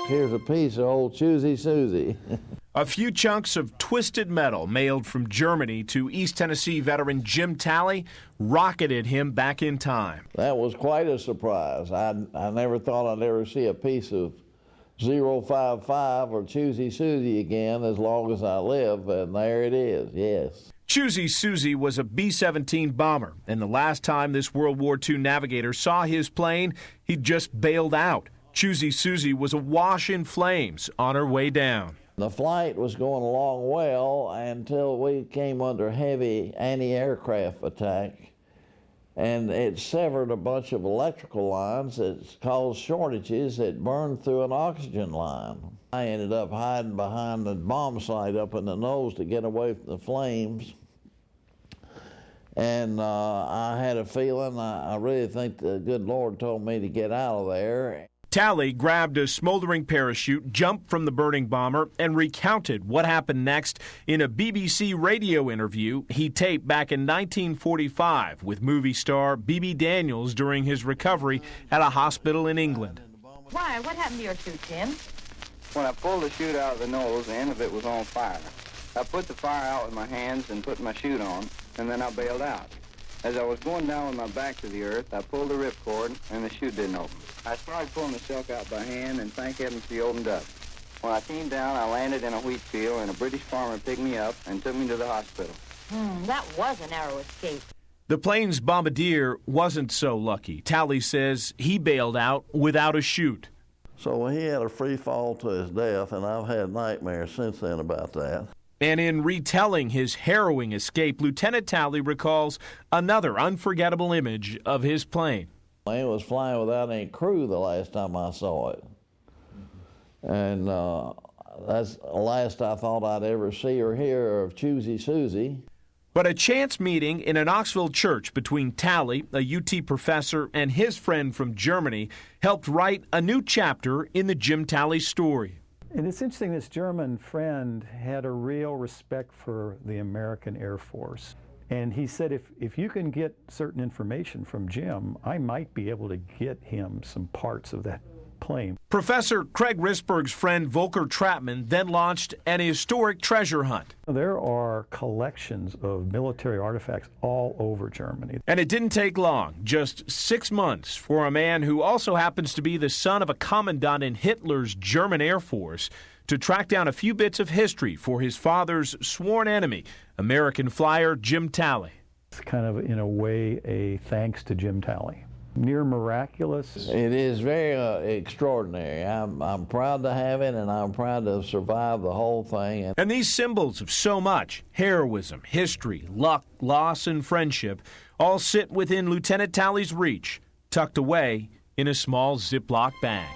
Here's a piece of old Choosy Susie. A few chunks of twisted metal mailed from Germany to East Tennessee veteran Jim Talley rocketed him back in time. That was quite a surprise. I never thought I'd ever see a piece of 055 or Choosy Susie again as long as I live, and there it is, yes. Choosy Susie was a B-17 bomber, and the last time this World War II navigator saw his plane, he just bailed out. Choosy Susie was awash in flames on her way down. The flight was going along well until we came under heavy anti-aircraft attack, and it severed a bunch of electrical lines. It caused shortages. It burned through an oxygen line. I ended up hiding behind the bomb site up in the nose to get away from the flames. And I had a feeling, I really think the good Lord told me to get out of there. Talley grabbed a smoldering parachute, jumped from the burning bomber, and recounted what happened next in a BBC radio interview he taped back in 1945 with movie star B.B. Daniels during his recovery at a hospital in England. Why? What happened to your chute, Jim? When I pulled the chute out of the nose, the end of it was on fire. I put the fire out with my hands and put my chute on, and then I bailed out. As I was going down with my back to the earth, I pulled the ripcord, and the chute didn't open. I started pulling the silk out by hand, and thank heavens she opened up. When I came down, I landed in a wheat field, and a British farmer picked me up and took me to the hospital. That was a narrow escape. The plane's bombardier wasn't so lucky. Talley says he bailed out without a chute. So he had a free fall to his death, and I've had nightmares since then about that. And in retelling his harrowing escape, Lieutenant Talley recalls another unforgettable image of his plane. It was flying without any crew the last time I saw it. And that's the last I thought I'd ever see or hear of Choosy Susie. But a chance meeting in a Knoxville church between Talley, a UT professor, and his friend from Germany helped write a new chapter in the Jim Talley story. And it's interesting, this German friend had a real respect for the American Air Force. And he said, if you can get certain information from Jim, I might be able to get him some parts of that plane. Professor Craig Risberg's friend Volker Trapman then launched an historic treasure hunt. There are collections of military artifacts all over Germany. And it didn't take long, just 6 months, for a man who also happens to be the son of a commandant in Hitler's German Air Force to track down a few bits of history for his father's sworn enemy, American flyer Jim Talley. It's kind of, in a way, a thanks to Jim Talley. Near miraculous. It is very extraordinary. I'm proud to have it, and I'm proud to have survived the whole thing. And these symbols of so much, heroism, history, luck, loss, and friendship, all sit within Lieutenant Talley's reach, tucked away in a small Ziploc bag.